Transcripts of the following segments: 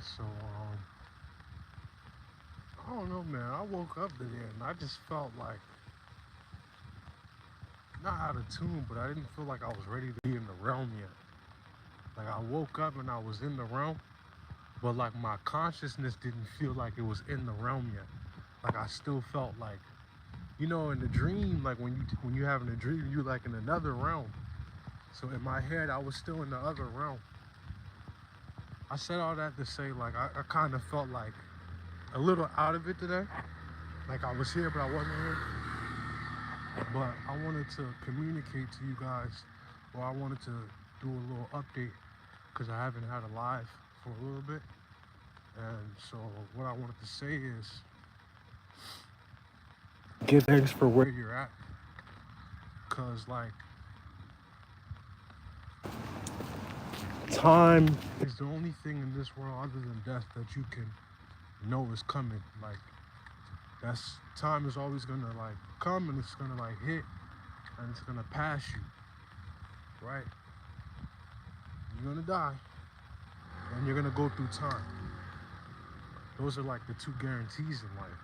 So I don't know, man. I woke up today and I just felt like not out of tune, but I didn't feel like I was ready to be in the realm yet. Like I woke up and I was in the realm, but like my consciousness didn't feel like it was in the realm yet. Like I still felt like, in the dream, like when you having a dream, you like in another realm. So in my head, I was still in the other realm. I said all that to say, like I kind of felt like a little out of it today. Like I was here, but I wasn't here. But I wanted to communicate to you guys, or I wanted to do a little update because I haven't had a live for a little bit. And so what I wanted to say is give thanks for where you're at. Cause like time is the only thing in this world other than death that you can know is coming. Like that's time is always gonna like come and it's gonna like hit and it's gonna pass you. Right? You're gonna die and you're gonna go through time. Those are like the two guarantees in life.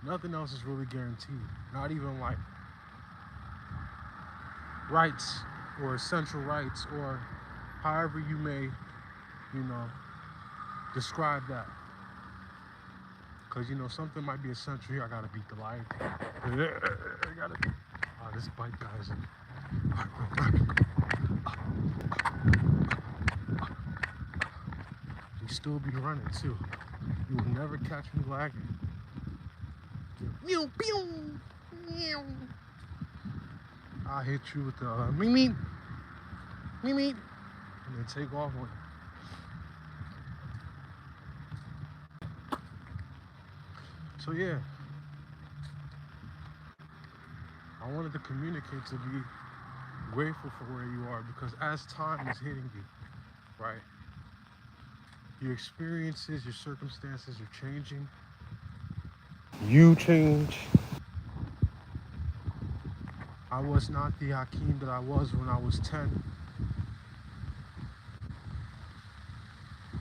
Nothing else is really guaranteed. Not even like rights or essential rights or however you may, describe that. Because, something might be essential here. I gotta beat the light. I gotta beat. Oh, this bike guy's in. You still be running too. You will never catch me lagging. Meow, pew, meow. I hit you with the me me, and then take off on you. So yeah, I wanted to communicate to be grateful for where you are because as time is hitting you, right? Your experiences, your circumstances are changing. You change. I was not the Hakeem that I was when I was 10.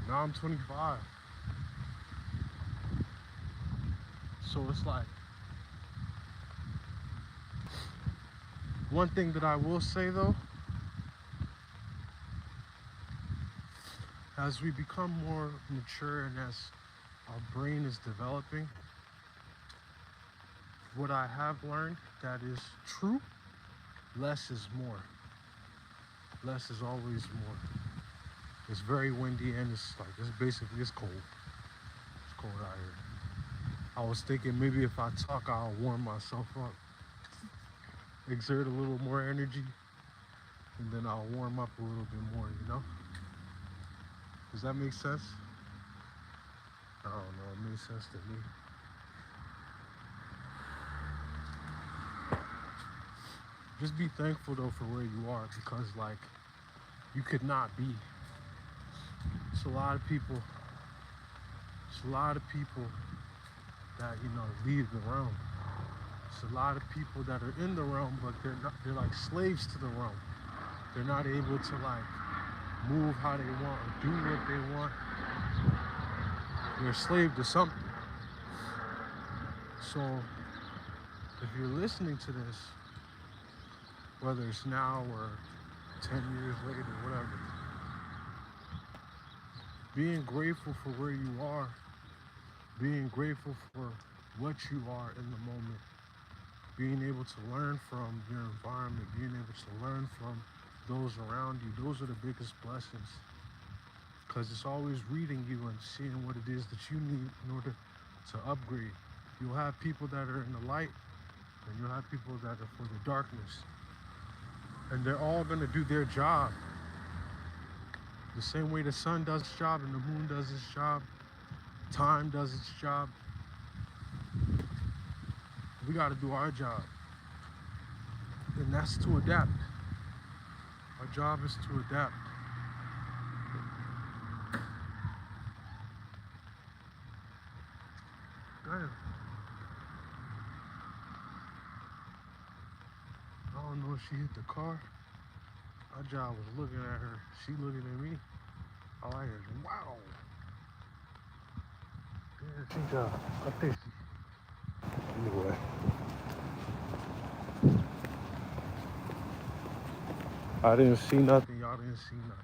Now I'm 25. So it's like, one thing that I will say though, as we become more mature and as our brain is developing, what I have learned that is true, less is more. Less is always more. It's very windy and it's cold. It's cold out here. I was thinking maybe if I talk, I'll warm myself up, exert a little more energy, and then I'll warm up a little bit more. Does that make sense? I don't know, it makes sense to me. Just be thankful though for where you are because like you could not be. It's a lot of people that leave the realm. It's a lot of people that are in the realm but they're like slaves to the realm. They're not able to like move how they want or do what they want. They're a slave to something. So if you're listening to this, whether it's now or 10 years later, whatever, being grateful for where you are, being grateful for what you are in the moment, being able to learn from your environment, being able to learn from those around you, those are the biggest blessings. Because it's always reading you and seeing what it is that you need in order to upgrade. You'll have people that are in the light, and you'll have people that are for the darkness. And they're all gonna do their job. The same way the sun does its job and the moon does its job, time does its job. We gotta do our job. And that's to adapt. Our job is to adapt. Damn. I don't know if she hit the car. Our job was looking at her. She looking at me. All I heard is, wow. Yeah, she got, I think, anyway. I didn't see nothing. Y'all didn't see nothing.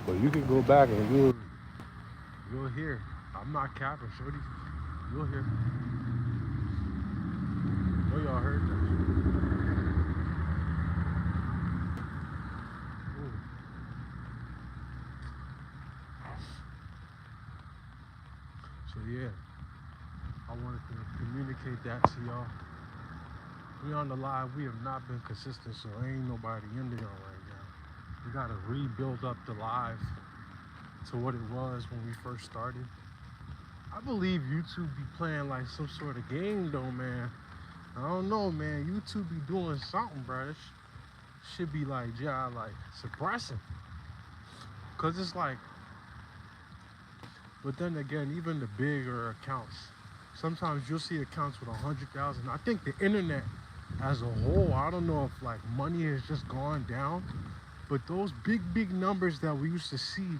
But you can go back and you'll hear. I'm not capping, shorty. You'll hear. I know y'all heard that. Ooh. So yeah, I wanted to communicate that to y'all. We on the live. We have not been consistent, so ain't nobody in there right now. We gotta rebuild up the live to what it was when we first started. I believe YouTube be playing like some sort of game though, man. I don't know, man. YouTube be doing something, bro. This should be like, yeah, like suppressing. Cause it's like, but then again, even the bigger accounts, sometimes you'll see accounts with 100,000. I think the internet as a whole, I don't know if like money has just gone down, but those big numbers that we used to see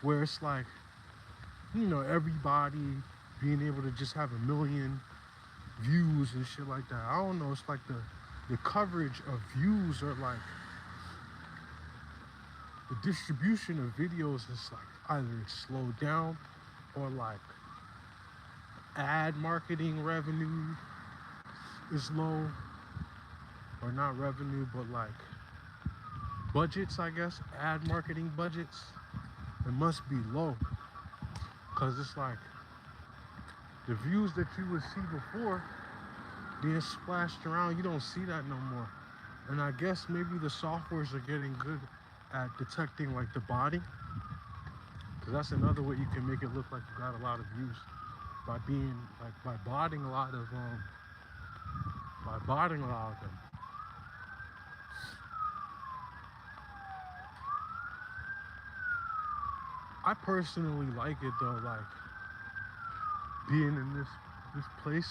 where it's like, you know, everybody being able to just have 1 million views and shit like that. I don't know, it's like the coverage of views are like, the distribution of videos is like either it's slowed down or like ad marketing revenue is low, or not revenue, but like budgets, I guess, ad marketing budgets, it must be low. Cause it's like the views that you would see before being splashed around, you don't see that no more. And I guess maybe the softwares are getting good at detecting like the body, because that's another way you can make it look like you got a lot of views, by being like by botting a lot of them. I personally like it though, like being in this place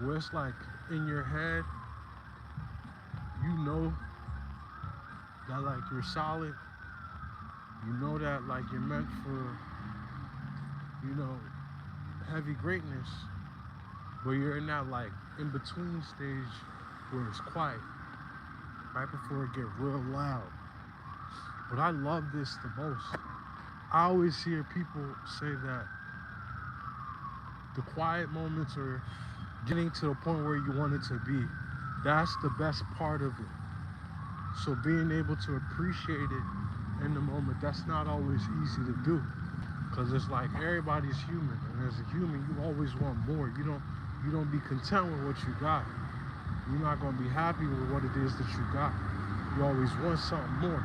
where it's like in your head, you know that like you're solid, you know that like you're meant for, you know, heavy greatness, but you're in that like in between stage where it's quiet, right before it get real loud. But I love this the most. I always hear people say that the quiet moments are getting to the point where you want it to be. That's the best part of it. So being able to appreciate it in the moment, that's not always easy to do. Cause it's like everybody's human, and as a human, you always want more. You don't be content with what you got. You're not gonna be happy with what it is that you got. You always want something more.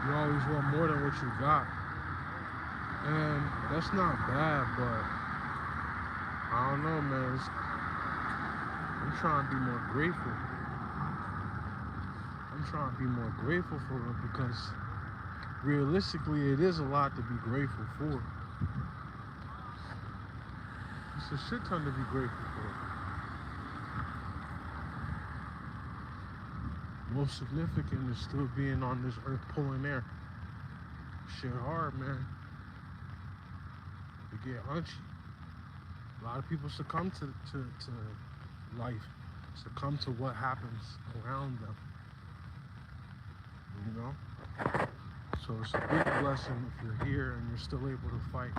You always want more than what you got. And that's not bad, but I don't know, man. I'm trying to be more grateful. I'm trying to be more grateful for it, because realistically, it is a lot to be grateful for. It's a shit ton to be grateful for. Most significant is still being on this earth pulling air. Shit hard, man. You get hunchy. A lot of people succumb to life, succumb to what happens around them. You know? So it's a big blessing if you're here and you're still able to fight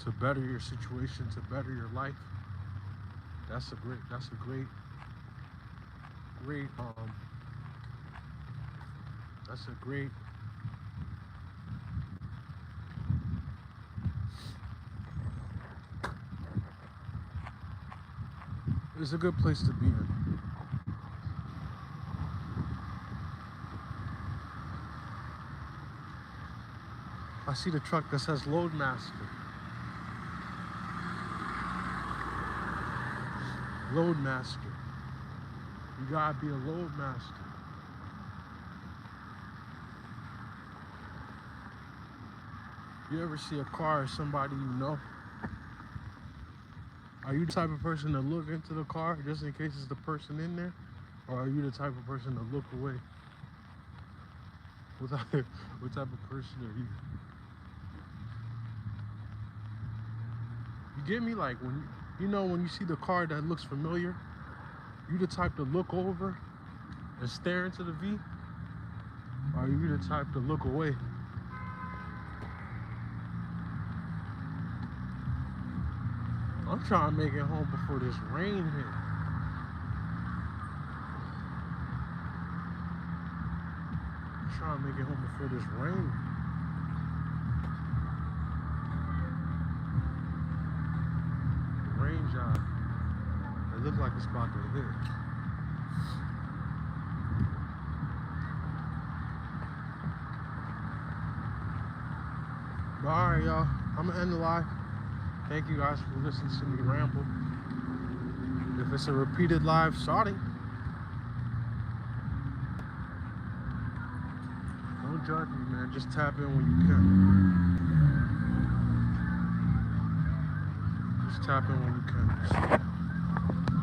to better your situation, to better your life. That's a great that's a great it's a good place to be in. I see the truck that says Loadmaster. Loadmaster. You gotta be a Loadmaster. You ever see a car of somebody you know? Are you the type of person to look into the car just in case it's the person in there? Or are you the type of person to look away? What type of person are you? You get me? Like when when you see the car that looks familiar, you the type to look over and stare into the V? Or are you the type to look away? I'm trying to make it home before this rain hit. I'm trying to make it home before this rain. The rain job. It looks like it's about to hit. But alright, y'all. I'm gonna end the live. Thank you guys for listening to me ramble. If it's a repeated live, sorry. Don't judge me, man. Just tap in when you can. Just tap in when you can.